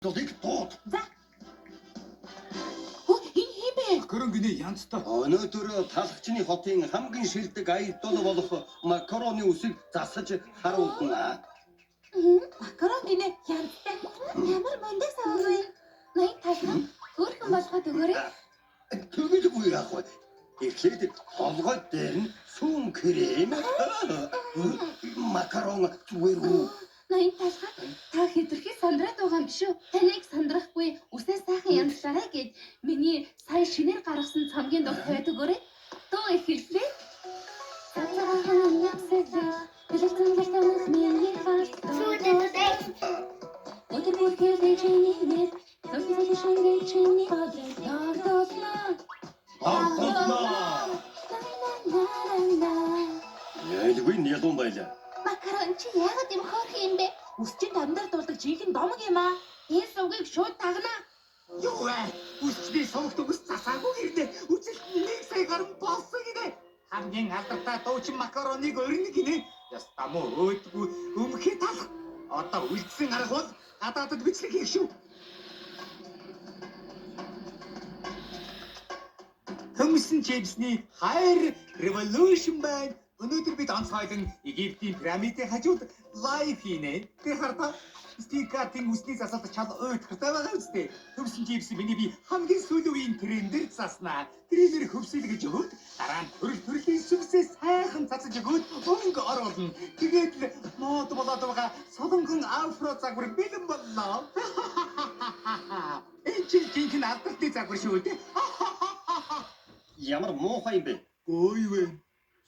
Дуудыг дууд. За. Энэ хин бэ? Макарон гинэ янзтай. Өнөөдөр талагчны хотын хамгийн шилдэг айдол болох макароны үсийг засаж харуулна. Макарон гинэ янзтай. Ямар мундаг савгүй. Ноён талхан хөөрхөн болгоод өгөөрэй. Төгөлгүй яах вэ? Эхлээд толгой дээр нь сүүн крем, макарон зүгээр үү? Ноён талхан та хэтэрхий сандраад байгаа юм биш үү? Таныг сандрахгүй үсээ сайхан янзлаарай гэд миний сая шинээр гаргасан цамгийн дуу тавиад өгөөрэй. Дуу эхэллээ. Өдөр бүрхээ чиний нэр зөвхөн шингээ чиний бодлоо Ялгүй нялуун байлаа. Макарон чи яагаад юм хөөрх юм бэ? Үсчинд амьдар дуулдаг жинхэнэ домог юм аа. Энэ сувгийг шууд тагнаа. Юу вэ? Үсчний сувгт үс засаагүй гэрдэ. Үсэлт 1 сая гаруй болсон гинэ. Хамгийн алдартай дуучин макароныг өрнө гинэ. Яста муу өөдгүү өмхий талах. Одоо үлдсэн арга бол гадаадд бичлэг хийх шүү. Төмсөн Джеймсний хайр revolution байна. Өнөөдөр бид онцгойлон Египтийн пирамидын хажууд лайв хийнэ. Тэр хардаа стикатын үсний засалт чад ойдхортой байгаа үстэй. Төмсөн Джеймс миний би хамгийн сүүлийн үеийн трендээр заснаа. Трендээр хөвсөлгөж өгөөд дараа нь төрлийн сүмсээ сайхан цацаж өгөөд өнгө оруулна. Тэгээд л мод болоод байгаа солонгон афро загвар бэлэн боллоо. Энэ чинь алдартай загвар шүү дээ. Ямар муухай юм бэ? Ой вэ.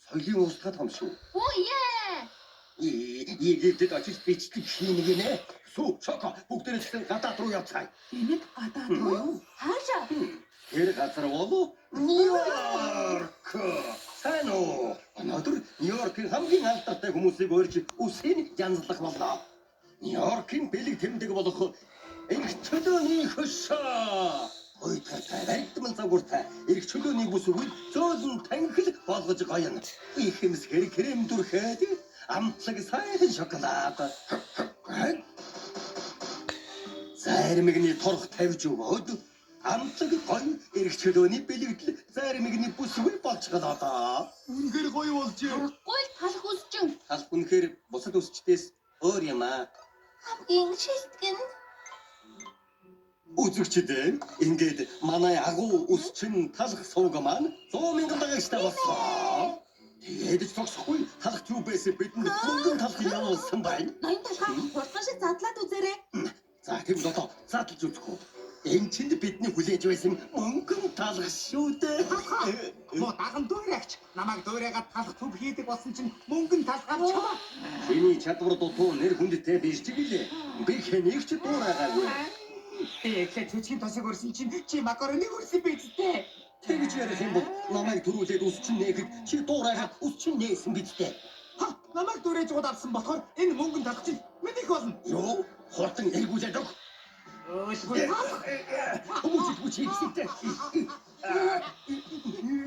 Соёлын устгах юм шүү. Оо яа. Египтэд очиж бичлэг хийнэ гинэ. Сүү, шоко, бүгдээрээ гадаад руу явцгаая. Энийг гадаад руу юу? Хаашаа? Тэр газар болов Нью-Йорк. Сайн уу? Өнөөдөр Нью-Йоркийн хамгийн алдартай хүмүүсийг урьж үсгийн янзлах боллоо. Нью-Йоркийн бэлэг тэмдэг болох энэ чөлөөний хөшөө. Ойтай райтмал загвартай эрх чөлөөний бүсгүй зөөлөн танхил болгож гоёно. Их хэмсгэр крем дүрхээд амтлаг сайхан шоколад. Зармигний торх тавьж өгөөд амтлаг гоё эрх чөлөөний бэлэгдэл зармигний бүсгүй болчихлоо доо. Үнэхээр гоё болжээ. Гой талах үсчин. Тал үнэхээр бусад үсчдээс өөр юм аа. Хамгийн шилтгэн. Үзэгчдээ ингээд манай агуу үсчин талах сууг маань 100 мянган дагагчтай болсон. Тэгээд ч тогсохгүй талах тюбээс бидэнд мөнгөн талах явуулсан байна. Ноён талхан хурдхан шиг задлаад үзээрэй. За тийм доо задлж үзэх үү. Энэ чинь бидний хүлээж байсан мөнгөн талах шүү дээ. Мо даган дуурайгч намайг дуурайгаад талах төв хийдэг болсон чинь мөнгөн талхаар чамаа. Чиний чадвар дутуу нэр хүндтэй биш ч гэлээ. Би хэнийг ч дуурайгаагүй. Эхлээд төчгийн тосыг өрсөн чинь чи макароныг өрсөн биз дээ. Тэгж ярих юм бол намайг төрүүлээд үсчин нээхэд чи дуурайгаад үсчин нээсэн биз дээ. Ха, намайг дуурайж гууд авсан болохоор энэ мөнгөнд талах чинь мэдих болно. Юу? Хурдан эргүүлээд өг. Өөсгүй. Хүмүүс хийхтэй.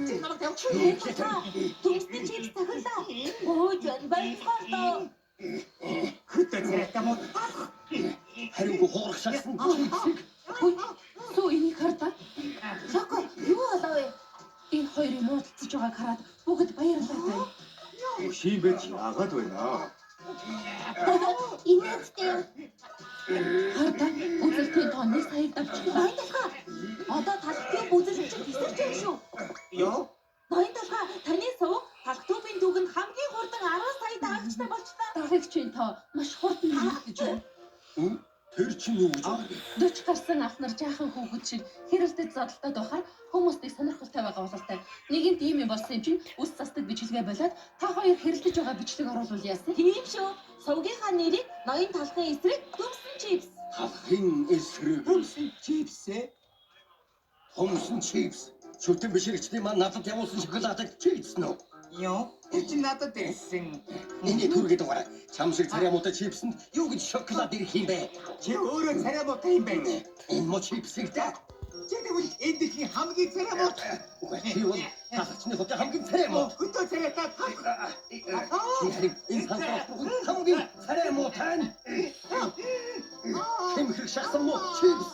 Чи намайг тавьчих. Түмсний чипс тахилаа. Оо жан баярлалаа. Хөтөө царайтай мод. Харин хоорох шахсан чипсийг Хөөе. Сүү энийг хардаа. Шоко юу болов вэ? Энэ хоёрын муудалцаж байгааг хараад бүгд баярлалаа байна. Шин бэж яагаад байна? Инээдтэй. Хардаа үзэлтийн тооны сая давчихлаа. Ноён талхаа. Одоо талхтын үзэлт чинь тесэрч байгаа шүү. Йоо. Ноён талхаа таны сувг талхтын түүгэнд хамгийн хурдан 10 сая дагагчтай болчлаа. Дагагчийн тоо маш хурдан нэмэгдэж байна. тэр чинь юу гэж байна? 40 гарсан ах нар жаахан хүүхэд шиг хэрэлдэт зодолтой духаар хүмүүсийг сонирхолтой байгаа бололтой. Нэгэнт ийм юм болсон юм чинь үс застдаг бичлэгээ болоод та хоёр хэрэлдэж байгаа бичлэг оруулал яасан. Тийм шүү. Сувгийнхаа нэрийг ноён талхын эсрэг төмсөн чипс. Талхын эсрэг Төмсөн чипсээ. Томсон чипс. Шүтэн бишрэгчдийн маань надад явуулсан шоколадыг чи идсэн үү? Йоо. Тэр чинь надад ирсэн. Энийг түргээд угаарай. Чам шиг царямуутай чипсэнд юу гэж шоколад ирэх юм бэ? Чи өөрөө царай муутай юм байна. Энэ мо чипсийг даа. Чи тэгвэл энэ дэлхийн хамгийн царай муутай. Үгүй чи бол Тасарчны хотя хамгийн царай муу. Хөтөө царай та. Энэ сансрах хамгийн царай муу тань. Хэмхрэг шахсан муу чипс.